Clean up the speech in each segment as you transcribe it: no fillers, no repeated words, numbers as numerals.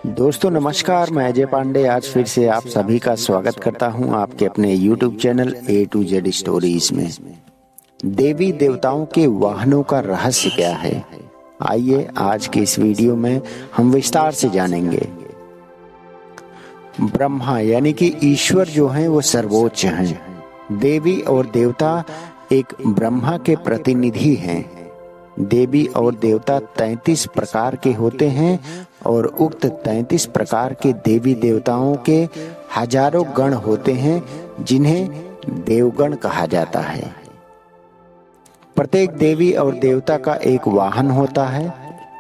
दोस्तों नमस्कार, मैं अजय पांडे आज फिर से आप सभी का स्वागत करता हूं आपके अपने YouTube channel A to Z stories में। देवी देवताओं के वाहनों का रहस्य क्या है, आइए आज के इस वीडियो में हम विस्तार से जानेंगे। ब्रह्मा यानी कि ईश्वर जो हैं वो सर्वोच्च हैं। देवी और देवता एक ब्रह्मा के प्रतिनिधि हैं। देवी और देवता 33 प्रकार के होते हैं और उक्त 33 प्रकार के देवी देवताओं के हजारों गण होते हैं जिन्हें देवगण कहा जाता है। प्रत्येक देवी और देवता का एक वाहन होता है।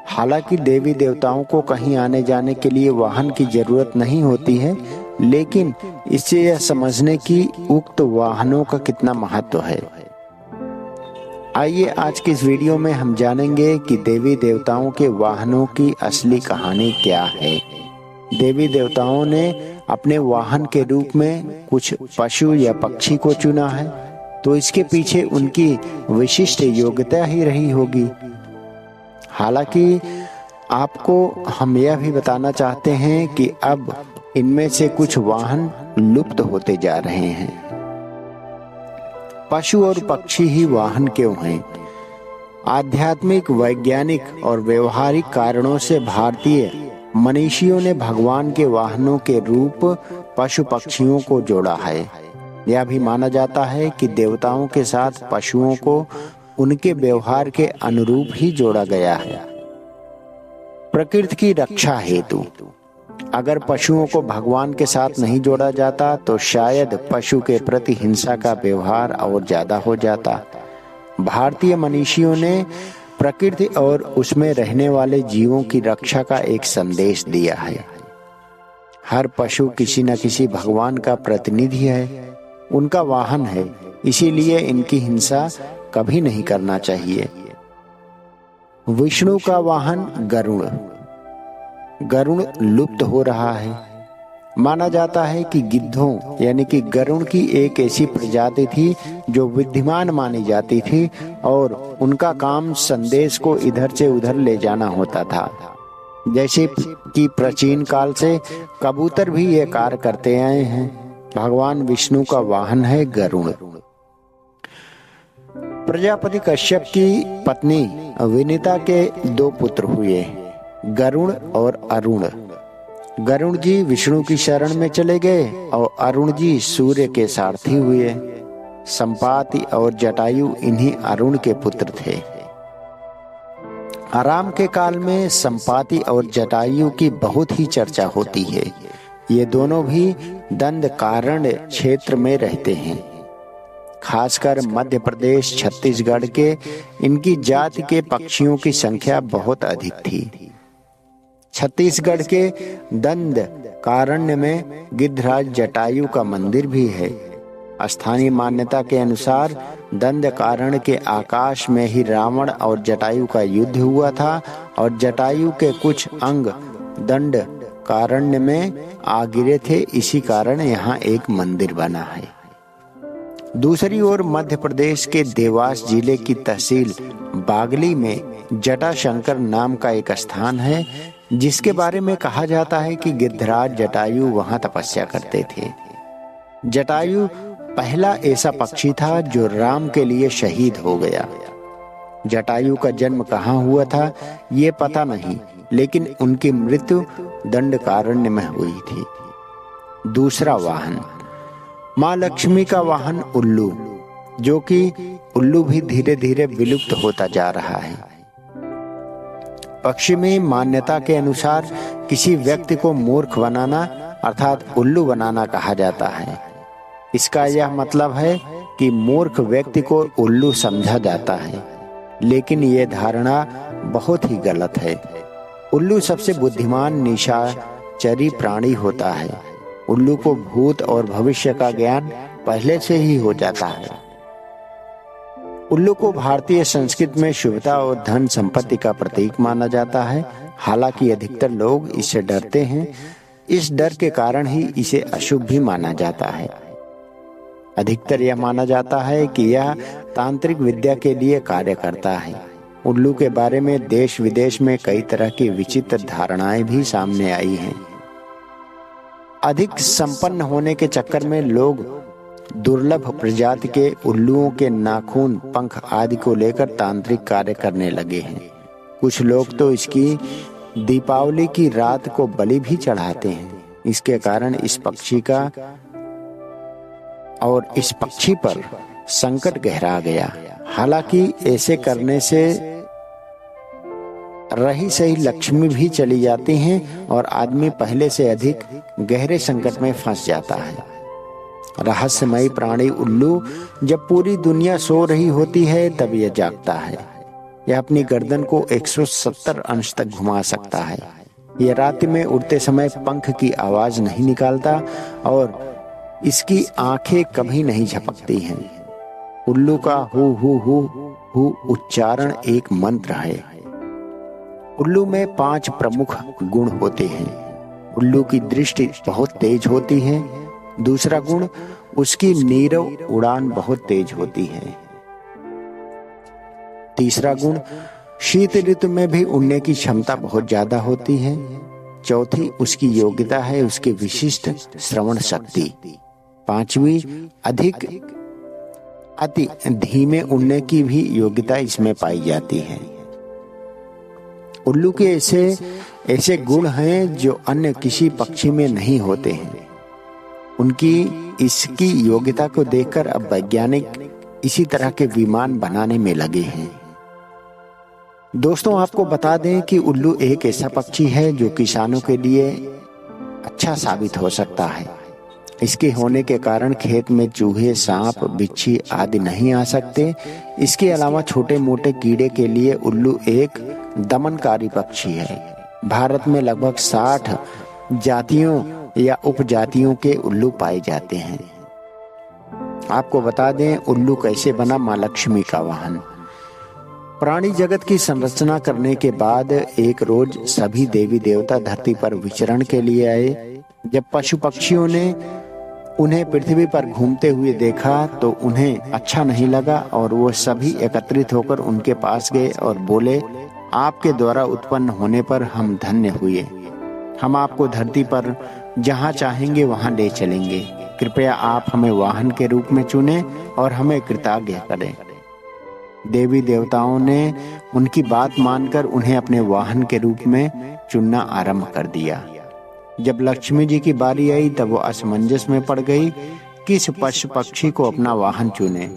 हालांकि देवी देवताओं को कहीं आने जाने के लिए वाहन की जरूरत नहीं होती है, लेकिन इससे यह समझने की उक्त वाहनों का कितना महत्व है। आइए आज के इस वीडियो में हम जानेंगे कि देवी देवताओं के वाहनों की असली कहानी क्या है। देवी देवताओं ने अपने वाहन के रूप में कुछ पशु या पक्षी को चुना है, तो इसके पीछे उनकी विशिष्ट योग्यता ही रही होगी। हालांकि आपको हम यह भी बताना चाहते हैं कि अब इनमें से कुछ वाहन लुप्त होते जा रहे हैं। पशु और पक्षी ही वाहन क्यों हैं? आध्यात्मिक, वैज्ञानिक और व्यवहारिक कारणों से भारतीय मनीषियों ने भगवान के वाहनों के रूप पशु पक्षियों को जोड़ा है। यह भी माना जाता है कि देवताओं के साथ पशुओं को उनके व्यवहार के अनुरूप ही जोड़ा गया है। प्रकृति की रक्षा हेतु अगर पशुओं को भगवान के साथ नहीं जोड़ा जाता तो शायद पशु के प्रति हिंसा का व्यवहार और ज्यादा हो जाता। भारतीय मनीषियों ने प्रकृति और उसमें रहने वाले जीवों की रक्षा का एक संदेश दिया है। हर पशु किसी न किसी भगवान का प्रतिनिधि है, उनका वाहन है, इसीलिए इनकी हिंसा कभी नहीं करना चाहिए। विष्णु का वाहन गरुड़। गरुड़ लुप्त हो रहा है। माना जाता है कि गिद्धों यानी कि गरुड़ की एक ऐसी प्रजाति थी जो बुद्धिमान मानी जाती थी और उनका काम संदेश को इधर से उधर ले जाना होता था। जैसे कि प्राचीन काल से कबूतर भी ये कार्य करते आए हैं। भगवान विष्णु का वाहन है गरुड़। प्रजापति कश्यप की पत्नी विनीता के 2 पुत्र हुए, गरुड़ और अरुण। गरुड़ जी विष्णु की शरण में चले गए और अरुण जी सूर्य के सारथी हुए। संपाति और जटायु इन्हीं अरुण के पुत्र थे। आराम के काल में संपाति और जटायु की बहुत ही चर्चा होती है। ये दोनों भी दंडकारण्य क्षेत्र में रहते हैं। खासकर मध्य प्रदेश, छत्तीसगढ़ के इनकी जाति के पक्षियों की संख्या बहुत अधिक थी। छत्तीसगढ़ के दंडकारण्य में गिद्धराज जटायु का मंदिर भी है। स्थानीय मान्यता के अनुसार दंडकारण्य के आकाश में ही रावण और जटायु का युद्ध हुआ था और जटायु के कुछ अंग दंडकारण्य में आ गिरे थे। इसी कारण यहाँ एक मंदिर बना है। दूसरी ओर मध्य प्रदेश के देवास जिले की तहसील बागली में जटाशंकर नाम का एक स्थान है, जिसके बारे में कहा जाता है कि गिद्धराज जटायु वहां तपस्या करते थे। जटायु पहला ऐसा पक्षी था जो राम के लिए शहीद हो गया। जटायु का जन्म कहाँ हुआ था ये पता नहीं, लेकिन उनकी मृत्यु दंडकारण्य में हुई थी। दूसरा वाहन माँ लक्ष्मी का वाहन उल्लू, जो कि उल्लू भी धीरे धीरे विलुप्त होता जा रहा है। पश्चिमी मान्यता के अनुसार किसी व्यक्ति को मूर्ख बनाना अर्थात उल्लू बनाना कहा जाता है। इसका यह मतलब है कि मूर्ख व्यक्ति को उल्लू समझा जाता है, लेकिन यह धारणा बहुत ही गलत है। उल्लू सबसे बुद्धिमान निशाचरी प्राणी होता है। उल्लू को भूत और भविष्य का ज्ञान पहले से ही हो जाता है। उल्लू को भारतीय संस्कृति में शुभता और धन संपत्ति का प्रतीक माना जाता है। हालांकि अधिकतर लोग इससे डरते हैं। इस डर के कारण ही इसे अशुभ भी माना जाता है। अधिकतर यह माना जाता है कि यह तांत्रिक विद्या के लिए कार्य करता है। उल्लू के बारे में देश विदेश में कई तरह की विचित्र धारणाएं भी सामने आई हैं। अधिक संपन्न होने के चक्कर में लोग दुर्लभ प्रजाति के उल्लुओं के नाखून, पंख आदि को लेकर तांत्रिक कार्य करने लगे हैं। कुछ लोग तो इसकी दीपावली की रात को बलि भी चढ़ाते हैं। इसके कारण इस पक्षी पर संकट गहरा गया। हालांकि ऐसे करने से रही सही लक्ष्मी भी चली जाती हैं और आदमी पहले से अधिक गहरे संकट में फंस जाता है। रहस्यमयी प्राणी उल्लू जब पूरी दुनिया सो रही होती है तब यह जागता है। यह अपनी गर्दन को 170 अंश तक घुमा सकता है। यह रात में उड़ते समय पंख की आवाज नहीं निकालता और इसकी आंखें कभी नहीं झपकती हैं। उल्लू का हु हु हु हु उच्चारण एक मंत्र है। उल्लू में 5 प्रमुख गुण होते हैं। उल्लू की दृष्टि बहुत तेज होती है। दूसरा गुण, उसकी नीरव उड़ान बहुत तेज होती है। तीसरा गुण, शीत ऋतु में भी उड़ने की क्षमता बहुत ज्यादा होती है। चौथी, उसकी योग्यता है उसकी विशिष्ट श्रवण शक्ति। पांचवी, अति धीमे उड़ने की भी योग्यता इसमें पाई जाती है। उल्लू के ऐसे गुण हैं जो अन्य किसी पक्षी में नहीं होते हैं। उनकी इसकी योग्यता को देखकर अब वैज्ञानिक इसी तरह के विमान बनाने में लगे हैं। दोस्तों, आपको बता दें कि उल्लू एक ऐसा पक्षी है जो किसानों के लिए अच्छा साबित हो सकता है। इसके होने के कारण खेत में चूहे, सांप, बिच्छी आदि नहीं आ सकते। इसके अलावा छोटे मोटे कीड़े के लिए उल्लू एक दमनकारी पक्षी है। भारत में लगभग 60 जातियों या उपजातियों के उल्लू पाए जाते हैं। आपको बता दें उल्लू कैसे बना मां लक्ष्मी का वाहन। प्राणी जगत की संरचना करने के बाद एक रोज सभी देवी देवता धरती पर विचरण के लिए आए। जब पशु पक्षियों ने उन्हें पृथ्वी पर घूमते हुए देखा तो उन्हें अच्छा नहीं लगा और वो सभी एकत्रित होकर उनके पास गए और बोले, आपके द्वारा उत्पन्न होने पर हम धन्य हुए। हम आपको धरती पर जहाँ चाहेंगे वहाँ ले चलेंगे। कृपया आप हमें वाहन के रूप में चुनें और हमें कृतज्ञ करें। देवी देवताओं ने उनकी बात मानकर उन्हें अपने वाहन के रूप में चुनना आरंभ कर दिया। जब लक्ष्मी जी की बारी आई तब वो असमंजस में पड़ गई, किस पशु पक्षी को अपना वाहन चुने।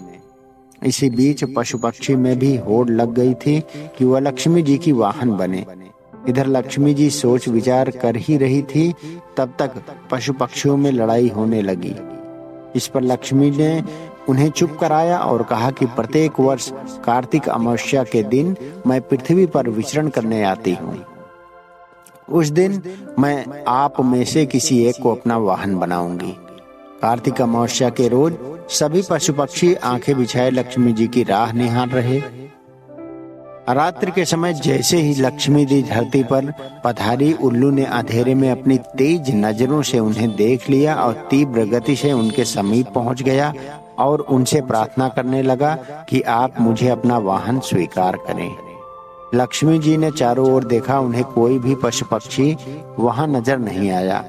इसी बीच पशु पक्षी में भी होड़ लग गई थी कि वह लक्ष्मी जी की वाहन बने। इधर लक्ष्मी जी सोच विचार कर ही रही थी, तब तक पशु पक्षियों में लड़ाई होने लगी। इस पर लक्ष्मी ने उन्हें चुप कराया और कहा कि प्रत्येक वर्ष कार्तिक अमावस्या के दिन मैं पृथ्वी पर विचरण करने आती हूँ। उस दिन मैं आप में से किसी एक को अपना वाहन बनाऊंगी। कार्तिक अमावस्या के रोज सभी पशु पक्षी आंखें बिछाए लक्ष्मी जी की राह निहार रहे। रात्रि के समय जैसे ही लक्ष्मी जी धरती पर पधारी, उल्लू ने अंधेरे में अपनी तेज नजरों से उन्हें देख लिया और तीव्र गति से उनके समीप पहुंच गया और उनसे प्रार्थना करने लगा कि आप मुझे अपना वाहन स्वीकार करें। लक्ष्मी जी ने चारों ओर देखा, उन्हें कोई भी पशु पक्षी वहां नजर नहीं आया,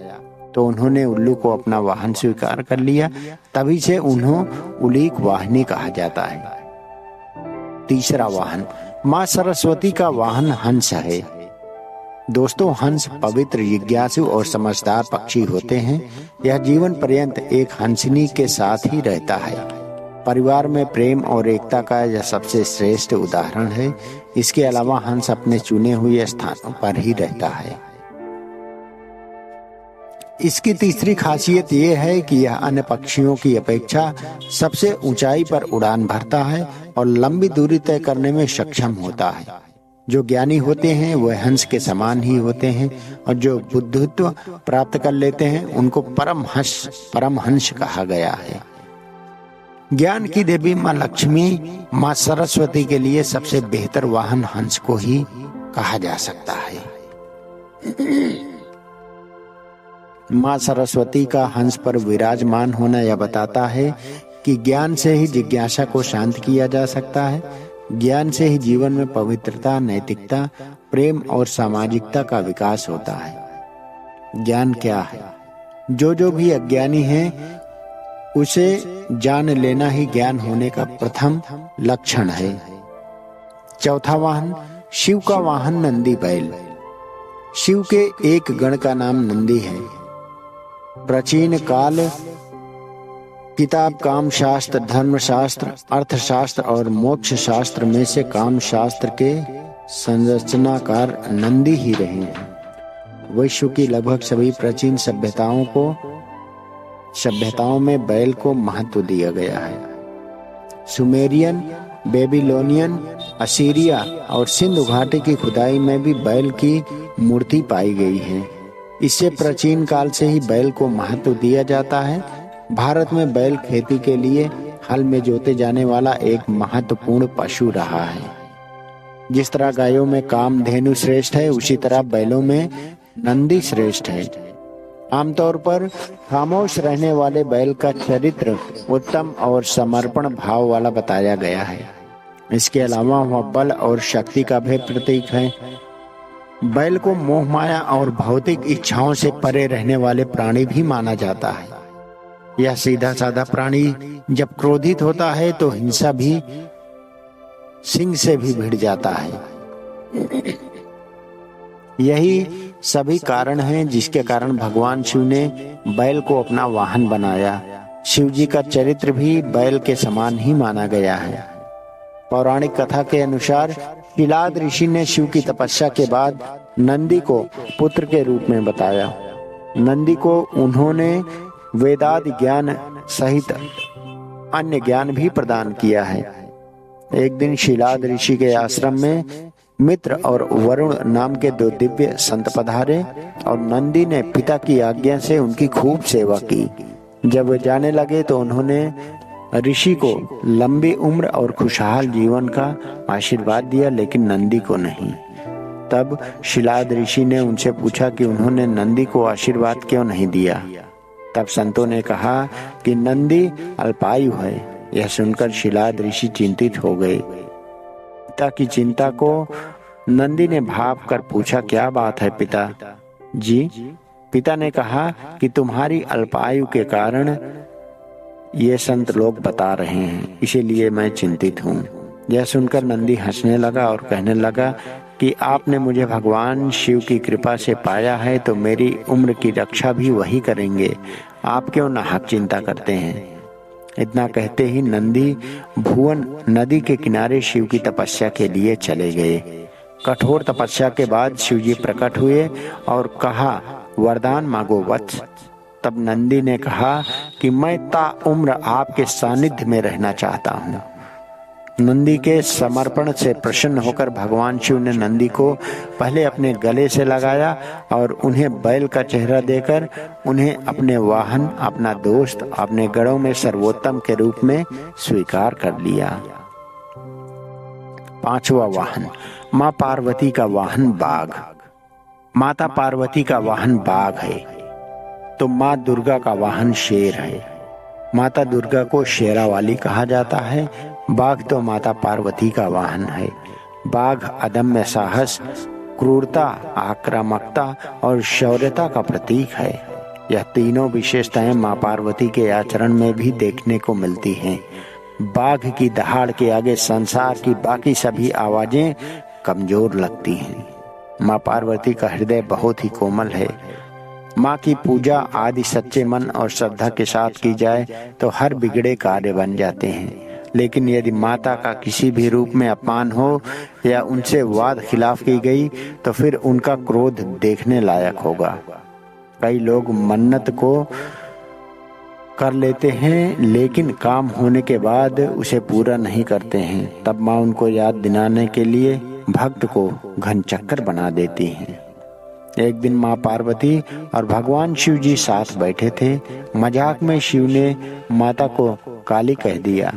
तो उन्होंने उल्लू को अपना वाहन स्वीकार कर लिया। तभी से उन्हें उलीक वाहिनी कहा जाता है। तीसरा वाहन, माँ सरस्वती का वाहन हंस है। दोस्तों, हंस पवित्र, जिज्ञासु और समझदार पक्षी होते हैं। यह जीवन पर्यंत एक हंसिनी के साथ ही रहता है। परिवार में प्रेम और एकता का यह सबसे श्रेष्ठ उदाहरण है। इसके अलावा हंस अपने चुने हुए स्थानों पर ही रहता है। इसकी तीसरी खासियत यह है कि यह अन्य पक्षियों की अपेक्षा सबसे ऊंचाई पर उड़ान भरता है और लंबी दूरी तय करने में सक्षम होता है। जो ज्ञानी होते हैं वह हंस के समान ही होते हैं और जो बुद्धित्व प्राप्त कर लेते हैं उनको परमहंस कहा गया है। ज्ञान की देवी माँ लक्ष्मी, माँ सरस्वती के लिए सबसे बेहतर वाहन हंस को ही कहा जा सकता है। माँ सरस्वती का हंस पर विराजमान होना यह बताता है कि ज्ञान से ही जिज्ञासा को शांत किया जा सकता है। ज्ञान से ही जीवन में पवित्रता, नैतिकता, प्रेम और सामाजिकता का विकास होता है। ज्ञान क्या है? जो भी अज्ञानी है उसे जान लेना ही ज्ञान होने का प्रथम लक्षण है। चौथा वाहन, शिव का वाहन नंदी बैल। शिव के एक गण का नाम नंदी है। प्राचीन काल किताब काम शास्त्र, धर्म शास्त्र, अर्थशास्त्र और मोक्ष शास्त्र में से काम शास्त्र के संरचनाकार नंदी ही रहे हैं। विश्व की लगभग सभी प्राचीन सभ्यताओं में बैल को महत्व दिया गया है। सुमेरियन, बेबीलोनियन, असीरिया और सिंधु घाटी की खुदाई में भी बैल की मूर्ति पाई गई है। इससे प्राचीन काल से ही बैल को महत्व दिया जाता है। भारत में बैल खेती के लिए हल में जोते जाने वाला एक महत्वपूर्ण पशु रहा है। जिस तरह गायों में कामधेनु श्रेष्ठ है, उसी तरह बैलों में नंदी श्रेष्ठ है। आमतौर पर खामोश रहने वाले बैल का चरित्र उत्तम और समर्पण भाव वाला बताया गया है। इसके अलावा वह बल और शक्ति का भी प्रतीक है। बैल को मोह माया और भौतिक इच्छाओं से परे रहने वाले प्राणी भी माना जाता है। यह सीधा साधा प्राणी जब क्रोधित होता है तो हिंसा भी सिंह से भी भिड़ जाता है। यही सभी कारण हैं जिसके कारण भगवान शिव ने बैल को अपना वाहन बनाया। शिव जी का चरित्र भी बैल के समान ही माना गया है। पौराणिक कथा के अनुसार शिलाद ऋषि ने शिव की तपस्या के बाद नंदी को पुत्र के रूप में बताया। नंदी को उन्होंने वेदादि ज्ञान सहित अन्य ज्ञान भी प्रदान किया है। एक दिन शिलाद ऋषि के आश्रम में मित्र और वरुण नाम के दो दिव्य संत पधारे और नंदी ने पिता की आज्ञा से उनकी खूब सेवा की। जब वे जाने लगे तो उन्होंने ऋषि को लंबी उम्र और खुशहाल जीवन का आशीर्वाद दिया, लेकिन नंदी को नहीं। तब शिलाद ऋषि ने उनसे पूछा कि उन्होंने नंदी को आशीर्वाद क्यों नहीं दिया। तब संतों ने कहा कि नंदी अल्पायु है। यह सुनकर शिलाद ऋषि चिंतित हो गए। पिता की चिंता को नंदी ने भाप कर पूछा, क्या बात है पिता जी? पिता ने कहा कि तुम्हारी अल्पायु के कारण ये संत लोग बता रहे हैं, इसीलिए मैं चिंतित हूँ। यह सुनकर नंदी हंसने लगा और कहने लगा कि आपने मुझे भगवान शिव की कृपा से पाया है तो मेरी उम्र की रक्षा भी वही करेंगे। आप क्यों नाहक चिंता करते हैं? इतना कहते ही नंदी भुवन नदी के किनारे शिव की तपस्या के लिए चले गए। कठोर तपस्या के बाद शिव जी प्रकट हुए और कहा, वरदान मांगो वत्स। तब नंदी ने कहा कि मैं ताउम्र आपके सानिध्य में रहना चाहता हूँ। नंदी के समर्पण से प्रसन्न होकर भगवान शिव ने नंदी को पहले अपने गले से लगाया और उन्हें बैल का चेहरा देकर उन्हें अपने वाहन, अपना दोस्त, अपने गणों में सर्वोत्तम के रूप में स्वीकार कर लिया। पांचवा वाहन, माँ पार्वती का वाहन बाघ। माता पार्वती का वाहन बाघ है तो माँ दुर्गा का वाहन शेर है। माता दुर्गा को शेरावाली कहा जाता है। बाघ तो माता पार्वती का वाहन है। बाघ अदम्य साहस, क्रूरता, आक्रामकता और शौर्यता का प्रतीक है। यह तीनों विशेषताएं माँ पार्वती के आचरण में भी देखने को मिलती हैं। बाघ की दहाड़ के आगे संसार की बाकी सभी आवाजें कमजोर लगती हैं। माँ पार्वती का हृदय बहुत ही कोमल है। माँ की पूजा आदि सच्चे मन और श्रद्धा के साथ की जाए तो हर बिगड़े कार्य बन जाते हैं। लेकिन यदि माता का किसी भी रूप में अपमान हो या उनसे वाद खिलाफ की गई तो फिर उनका क्रोध देखने लायक होगा। कई लोग मन्नत को कर लेते हैं लेकिन काम होने के बाद उसे पूरा नहीं करते हैं। तब माँ उनको याद दिलाने के लिए भक्त को घन चक्कर बना देती हैं। एक दिन माँ पार्वती और भगवान शिव जी साथ बैठे थे। मजाक में शिव ने माता को काली कह दिया।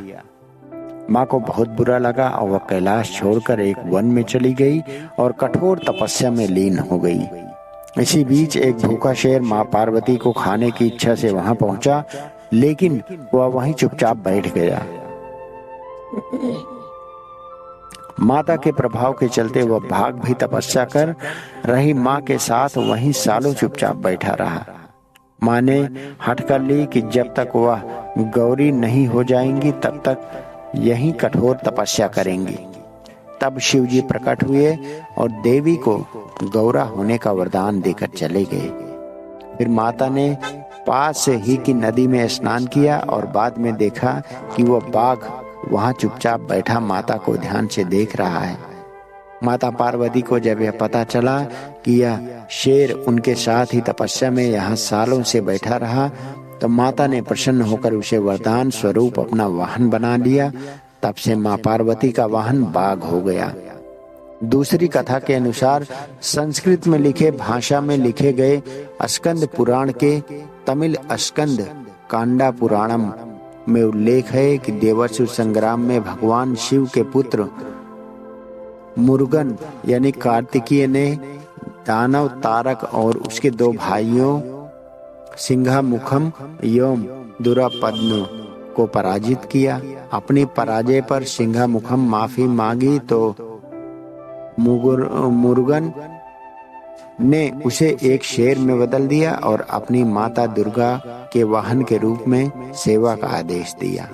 माँ को बहुत बुरा लगा और वह कैलाश छोड़कर एक वन में चली गई और कठोर तपस्या में लीन हो गई। इसी बीच एक भूखा शेर माँ पार्वती को खाने की इच्छा से वहां पहुंचा, लेकिन वह वहीं चुपचाप बैठ गया। माता के प्रभाव के चलते वह बाघ भी तपस्या कर रही माँ के साथ वहीं सालों चुपचाप बैठा रहा। माँ ने हट कर ली कि जब तक वह गौरी नहीं हो जाएंगी तब तक यहीं कठोर तपस्या करेंगी। तब शिव जी प्रकट हुए और देवी को गौरा होने का वरदान देकर चले गए। फिर माता ने पास से ही की नदी में स्नान किया और बाद में देखा कि वह बाघ वहां चुपचाप बैठा माता को ध्यान से देख रहा है। माता पार्वती को जब यह पता चला कि यह शेर उनके साथ ही तपस्या में यहाँ सालों से बैठा रहा, तो माता ने प्रसन्न होकर उसे वरदान स्वरूप अपना वाहन बना लिया। तब से माँ पार्वती का वाहन बाघ हो गया। दूसरी कथा के अनुसार संस्कृत में लिखे भाषा में लिखे गए स्कंद पुराण के तमिल स्कंद कांडा पुराणम में उल्लेख है कि देवासुर संग्राम में भगवान शिव के पुत्र मुरुगन यानी कार्तिकेय ने दानव तारक और उसके दो भाइयों सिंघामुखम एवं दुरापद्म को पराजित किया। अपनी पराजय पर सिंघामुखम माफी मांगी तो मुरुगन ने उसे एक शेर में बदल दिया और अपनी माता दुर्गा के वाहन के रूप में सेवा का आदेश दिया।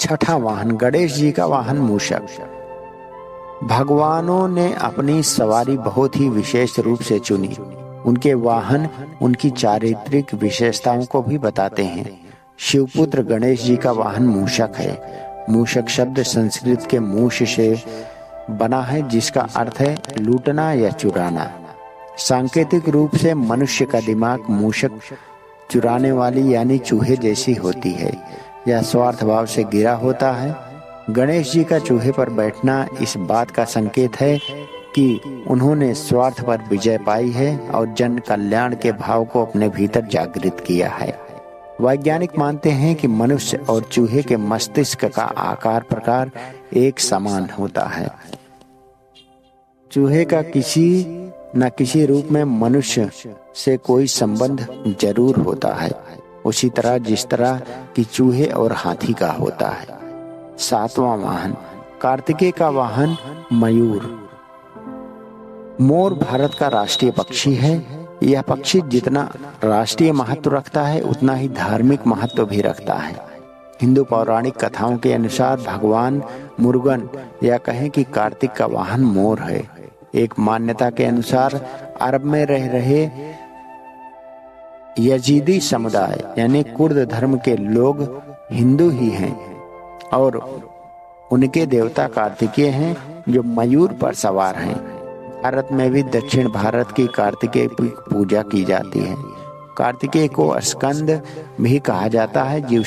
छठा वाहन गणेश जी का वाहन मूषक। भगवानों ने अपनी सवारी बहुत ही विशेष रूप से चुनी। उनके वाहन उनकी चारित्रिक विशेषताओं को भी बताते हैं। शिवपुत्र गणेश जी का वाहन मूषक है। मूषक शब्द संस्कृत के मूष से बना है, जिसका अर्थ है लूटना या चुराना। सांकेतिक रूप से मनुष्य का दिमाग मूषक चुराने वाली यानी चूहे जैसी होती है। यह स्वार्थ भाव से घिरा होता है। गणेश जी का चूहे पर बैठना इस बात का संकेत है कि उन्होंने स्वार्थ पर विजय पाई है और जन कल्याण के भाव को अपने भीतर जागृत किया है। वैज्ञानिक मानते हैं कि मनुष्य और चूहे के मस्तिष्क का आकार प्रकार एक समान होता है। चूहे का किसी न किसी रूप में मनुष्य से कोई संबंध जरूर होता है, उसी तरह जिस तरह कि चूहे और हाथी का होता है। सातवां वाहन कार्तिकेय का वाहन मयूर। मोर भारत का राष्ट्रीय पक्षी है। यह पक्षी जितना राष्ट्रीय महत्व रखता है उतना ही धार्मिक महत्व भी रखता है। हिंदू पौराणिक कथाओं के अनुसार भगवान मुरुगन या कहें कि कार्तिक का वाहन मोर है। एक मान्यता के अनुसार अरब में रह रहे यजीदी समुदाय यानी कुर्द धर्म के लोग हिंदू ही हैं और उनके देवता कार्तिकेय हैं जो मयूर पर सवार हैं। भारत में भी दक्षिण भारत की कार्तिकेय की पूजा की जाती है। कार्तिकेय को स्कंद भी कहा जाता है जो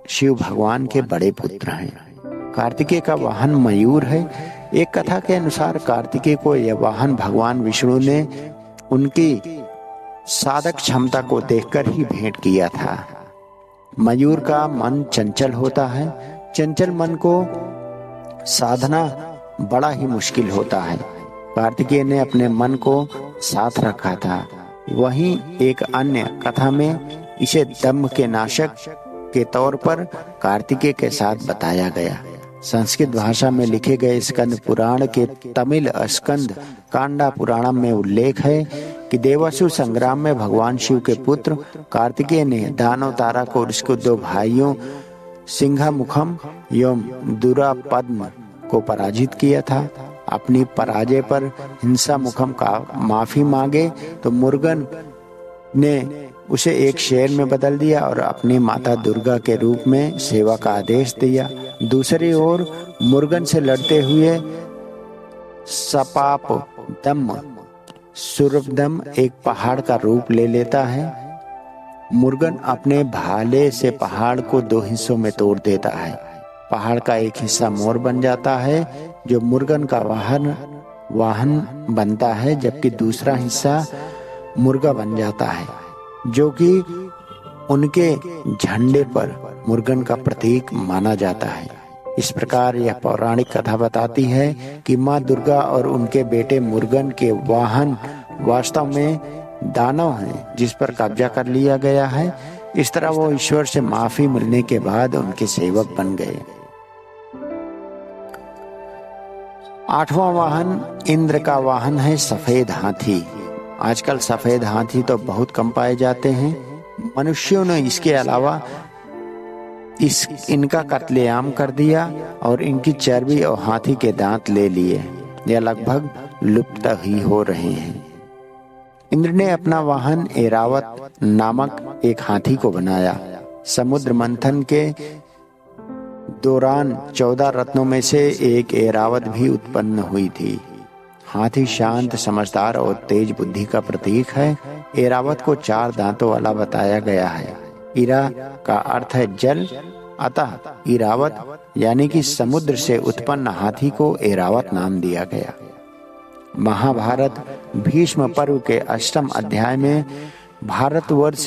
शिव भगवान के बड़े पुत्र हैं। कार्तिकेय का वाहन मयूर है। एक कथा के अनुसार कार्तिकेय को यह वाहन भगवान विष्णु ने उनकी साधक क्षमता को देखकर ही भेंट किया था। मयूर का मन चंचल होता है। चंचल मन को साधना बड़ा ही मुश्किल होता है। कार्तिकेय ने अपने मन को साथ रखा था। वहीं एक अन्य कथा में इसे दम्भ के नाशक के तौर पर कार्तिकेय के साथ बताया गया। संस्कृत भाषा में लिखे गए स्कंद पुराण के तमिल स्कंद कांडा पुराणम में उल्लेख है कि देवासुर संग्राम में भगवान शिव के पुत्र कार्तिकेय ने दानव तारा को और उसके दो भाइयों सिंघामुखम एवं दुरापद्म को पराजित किया था। अपनी पराजय पर हिंसा मुखम का माफी मांगे तो मुरुगन ने उसे एक शेर में बदल दिया और अपनी माता दुर्गा के रूप में सेवा का आदेश दिया। दूसरी ओर मुरुगन से लड़ते हुए सपाप दम सुरभदम एक पहाड़ का रूप ले लेता है। मुरुगन अपने भाले से पहाड़ को दो हिस्सों में तोड़ देता है। पहाड़ का एक हिस्सा मोर बन जाता है जो मुरुगन का वाहन बनता है, जबकि दूसरा हिस्सा मुर्गा बन जाता है जो कि उनके झंडे पर मुरुगन का प्रतीक माना जाता है। इस प्रकार यह पौराणिक कथा बताती है कि माँ दुर्गा और उनके बेटे मुरुगन के वाहन वास्तव में दानव हैं जिस पर कब्जा कर लिया गया है। इस तरह वो ईश्वर से माफी मिलने के बाद उनके सेवक बन गए। 8वां वाहन इंद्र का वाहन है सफेद हाथी। आजकल सफेद हाथी तो बहुत कम पाए जाते हैं। मनुष्यों ने इसके अलावा इनका कत्लेआम कर दिया और इनकी चर्बी और हाथी के दांत ले लिए। यह लगभग लुप्त ही हो रहे हैं। इंद्र ने अपना वाहन ऐरावत नामक एक हाथी को बनाया। समुद्र मंथन के दौरान 14 रत्नों में से एक ऐरावत भी उत्पन्न हुई थी। हाथी शांत, समझदार और तेज बुद्धि का प्रतीक है। ऐरावत को 4 दांतों वाला बताया गया है। इरा का अर्थ है जल, अतः इरावत यानी कि समुद्र से उत्पन्न हाथी को ऐरावत नाम दिया गया। महाभारत भीष्म पर्व के 8वें अध्याय में भारतवर्ष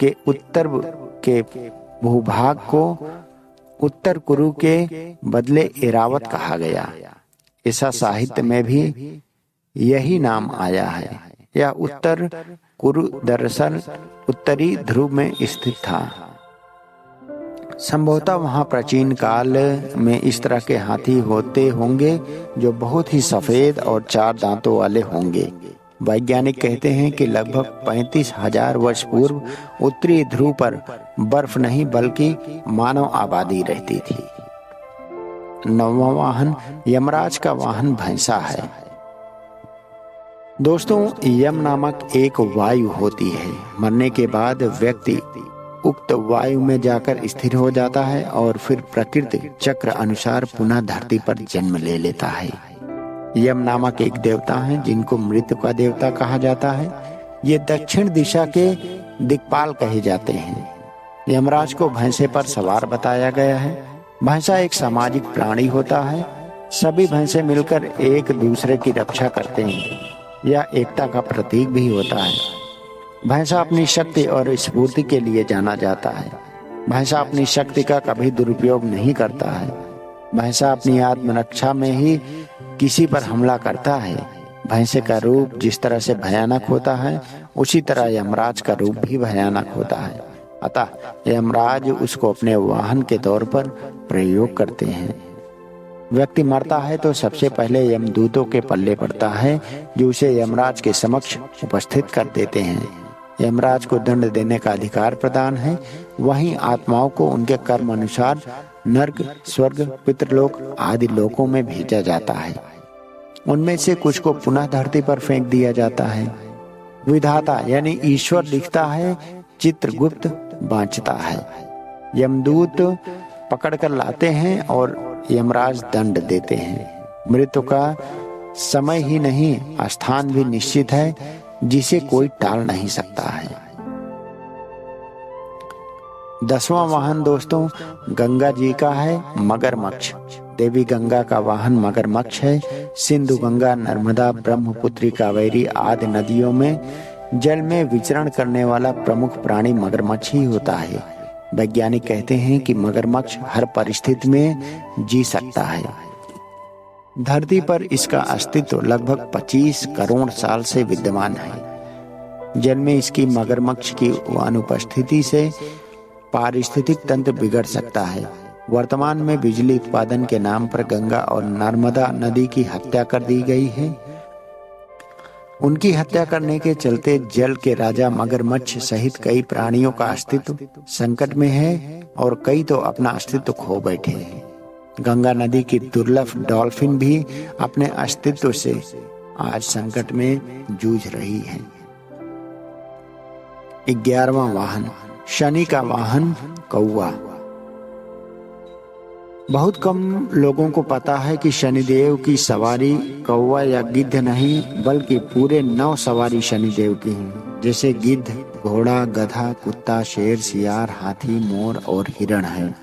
के उत्तर के भूभाग को उत्तर कुरु के बदले ऐरावत कहा गया। ऐसा साहित्य में भी यही नाम आया है। यह उत्तर कुरु दरअसल उत्तरी ध्रुव में स्थित था। संभवतः वहां प्राचीन काल में इस तरह के हाथी होते होंगे जो बहुत ही सफेद और 4 दांतों वाले होंगे। वैज्ञानिक कहते हैं कि लगभग 35,000 वर्ष पूर्व उत्तरी ध्रुव पर बर्फ नहीं बल्कि मानव आबादी रहती थी। 9वां वाहन यमराज का वाहन भैंसा है। दोस्तों, यम नामक एक वायु होती है। मरने के बाद व्यक्ति उक्त वायु में जाकर स्थिर हो जाता है और फिर प्रकृति चक्र अनुसार पुनः धरती पर जन्म ले लेता है। यम नामक एक देवता है जिनको मृत्यु का देवता कहा जाता है। ये दक्षिण दिशा के दिक्पाल कहे जाते हैं। यमराज को भैंसे पर सवार बताया गया है। भैंसा एक सामाजिक प्राणी होता है। सभी भैंसे मिलकर एक दूसरे की रक्षा करते हैं। यह एकता का प्रतीक भी होता है। भैंसा अपनी शक्ति और स्फूर्ति के लिए जाना जाता है। भैंसा अपनी शक्ति का कभी दुरुपयोग नहीं करता है। भैंसा अपनी आत्मरक्षा में ही किसी पर हमला करता है। भैंसे का रूप जिस तरह से भयानक होता है, उसी तरह यमराज का रूप भी भयानक होता है। अतः यमराज उसको अपने वाहन के तौर पर प्रयोग करते हैं। व्यक्ति मरता है तो सबसे पहले यमदूतों के पल्ले पड़ता है, जो उसे यमराज के समक्ष उपस्थित कर देते हैं। यमराज को दंड देने का अधिकार प्रदान है। वहीं आत्माओं को उनके कर्म अनुसार नर्क, स्वर्ग, पितृलोक आदि लोकों में भेजा जाता है। उनमें से कुछ को पुनः धरती पर फेंक दिया जाता है। विधाता यानी ईश्वर लिखता है, चित्रगुप्त बांचता है। यमदूत पकड़कर लाते हैं और यमराज दंड देते हैं। मृत्यु का समय ही नहीं, स्थान भी निश्चित है, जिसे कोई टाल नहीं सकता है। 10वां वाहन दोस्तों गंगा जी का है, मगरमच्छ। देवी गंगा का वाहन मगरमच्छ है। सिंधु, गंगा, नर्मदा, ब्रह्मपुत्री, कावेरी आदि नदियों में जल में विचरण करने वाला प्रमुख प्राणी मगरमच्छ ही होता है। वैज्ञानिक कहते हैं कि मगरमच्छ हर परिस्थिति में जी सकता है। धरती पर इसका अस्तित्व लगभग 25 करोड़ साल से विद्यमान है। जल में इसकी मगरमच्छ की अनुपस्थिति से पारिस्थितिक तंत्र बिगड़ सकता है। वर्तमान में बिजली उत्पादन के नाम पर गंगा और नर्मदा नदी की हत्या कर दी गई है। उनकी हत्या करने के चलते जल के राजा मगरमच्छ सहित कई प्राणियों का अस्तित्व संकट में है और कई तो अपना अस्तित्व खो बैठे हैं। गंगा नदी की दुर्लभ डॉल्फिन भी अपने अस्तित्व से आज संकट में जूझ रही है। 11वां वाहन शनि का वाहन कौवा। बहुत कम लोगों को पता है कि शनिदेव की सवारी कौवा या गिद्ध नहीं बल्कि पूरे 9 सवारी शनिदेव की हैं, जैसे गिद्ध, घोड़ा, गधा, कुत्ता, शेर, सियार, हाथी, मोर और हिरण है।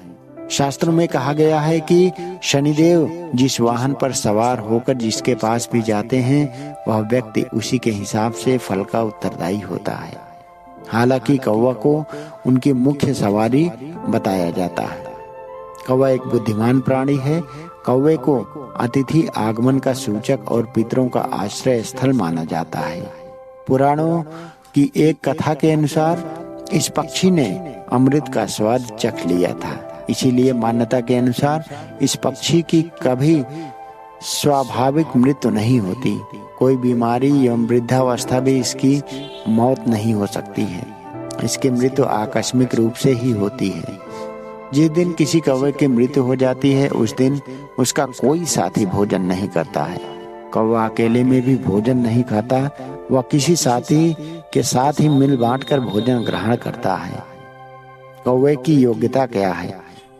शास्त्रों में कहा गया है कि शनिदेव जिस वाहन पर सवार होकर जिसके पास भी जाते हैं वह व्यक्ति उसी के हिसाब से फल का उत्तरदायी होता है। हालांकि कौवा को उनकी मुख्य सवारी बताया जाता है। कौवा एक बुद्धिमान प्राणी है। कौवे को अतिथि आगमन का सूचक और पितरों का आश्रय स्थल माना जाता है। पुराणों की एक कथा के अनुसार इस पक्षी ने अमृत का स्वाद चख लिया था। इसीलिए मान्यता के अनुसार इस पक्षी की कभी स्वाभाविक मृत्यु नहीं होती। कोई बीमारी एवं वृद्धावस्था भी इसकी मौत नहीं हो सकती है। इसकी मृत्यु आकस्मिक रूप से ही होती है। जिस दिन किसी कौवे की मृत्यु हो जाती है उस दिन उसका कोई साथी भोजन नहीं करता है। कौवा अकेले में भी भोजन नहीं खाता, वह किसी साथी के साथ ही मिल बांट कर भोजन ग्रहण करता है। कौवे की योग्यता क्या है?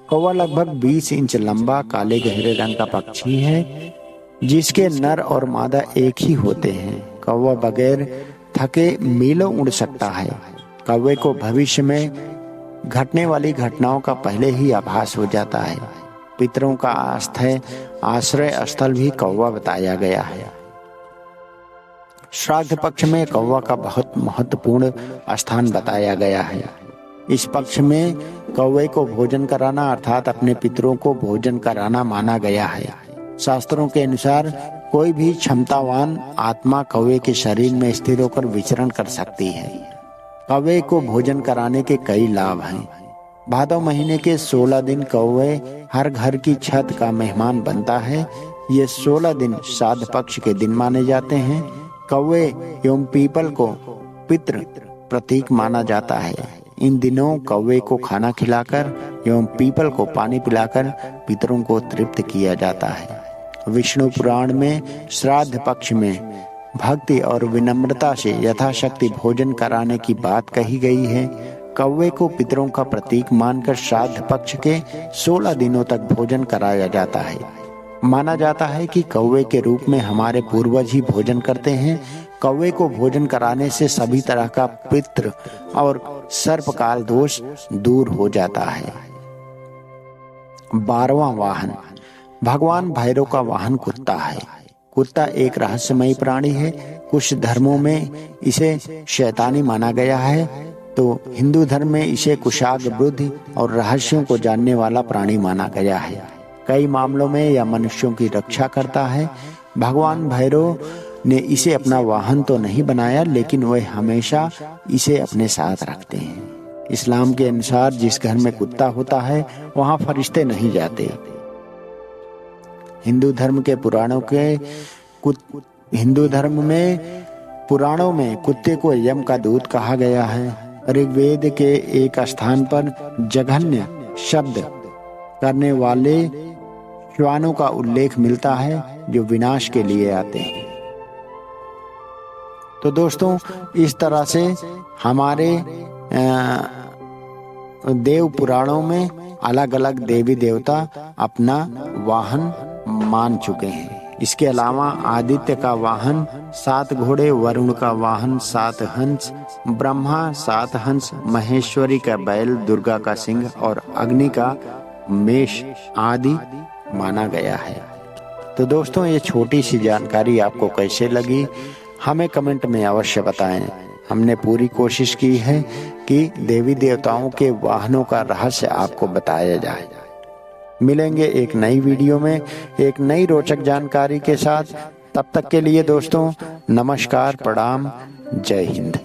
कौवा लगभग 20 इंच लंबा काले गहरे रंग का पक्षी है जिसके नर और मादा एक ही होते हैं। कौवा बगैर थके मीलों उड़ सकता है। कौवे को भविष्य में घटने वाली घटनाओं का पहले ही आभास हो जाता है। पितरों का आश्रय स्थल भी कौवा बताया गया है। श्राद्ध पक्ष में कौवा का बहुत महत्वपूर्ण स्थान बताया गया है। इस पक्ष में कौवे को भोजन कराना अर्थात अपने पितरों को भोजन कराना माना गया है। शास्त्रों के अनुसार कोई भी क्षमतावान आत्मा कौवे के शरीर में स्थिर होकर विचरण कर सकती है। कौवे को भोजन कराने के कई लाभ हैं। भादव महीने के 16 दिन कौवे हर घर की छत का मेहमान बनता है। ये 16 दिन श्राद्ध पक्ष के दिन माने जाते हैं। कौवे एवं पीपल को पितृ प्रतीक माना जाता है। इन दिनों कौवे को खाना खिलाकर एवं पीपल को पानी पिलाकर पितरों को तृप्त किया जाता है। विष्णु पुराण में श्राद्ध पक्ष में भक्ति और विनम्रता से यथाशक्ति भोजन कराने की बात कही गई है। कौवे को पितरों का प्रतीक मानकर श्राद्ध पक्ष के 16 दिनों तक भोजन कराया जाता है। माना जाता है कि कौवे के रूप में हमारे पूर्वज ही भोजन करते हैं। कौवे को भोजन कराने से सभी तरह का पितृ और सर्पकाल दोष दूर हो जाता है। 12वां वाहन। भगवान भैरव का वाहन कुत्ता है। कुत्ता एक रहस्यमयी प्राणी है। कुछ धर्मों में इसे शैतानी माना गया है तो हिंदू धर्म में इसे कुशाग्र बुद्धि और रहस्यों को जानने वाला प्राणी माना गया है। कई मामलों में यह मनुष्यों की रक्षा करता है। भगवान भैरव ने इसे अपना वाहन तो नहीं बनाया लेकिन वह हमेशा इसे अपने साथ रखते हैं। इस्लाम के अनुसार जिस घर में कुत्ता होता है वहां फरिश्ते नहीं जाते। हिंदू पुराणों में कुत्ते को यम का दूत कहा गया है। ऋग्वेद के एक स्थान पर जघन्य शब्द करने वाले श्वानों का उल्लेख मिलता है जो विनाश के लिए आते हैं। तो दोस्तों इस तरह से हमारे देव पुराणों में अलग अलग देवी देवता अपना वाहन मान चुके हैं। इसके अलावा आदित्य का वाहन 7 घोड़े, वरुण का वाहन 7 हंस, ब्रह्मा 7 हंस, महेश्वरी का बैल, दुर्गा का सिंह और अग्नि का मेष आदि माना गया है। तो दोस्तों ये छोटी सी जानकारी आपको कैसे लगी हमें कमेंट में अवश्य बताएं। हमने पूरी कोशिश की है कि देवी देवताओं के वाहनों का रहस्य आपको बताया जाए। मिलेंगे एक नई वीडियो में एक नई रोचक जानकारी के साथ। तब तक के लिए दोस्तों नमस्कार, प्रणाम, जय हिंद।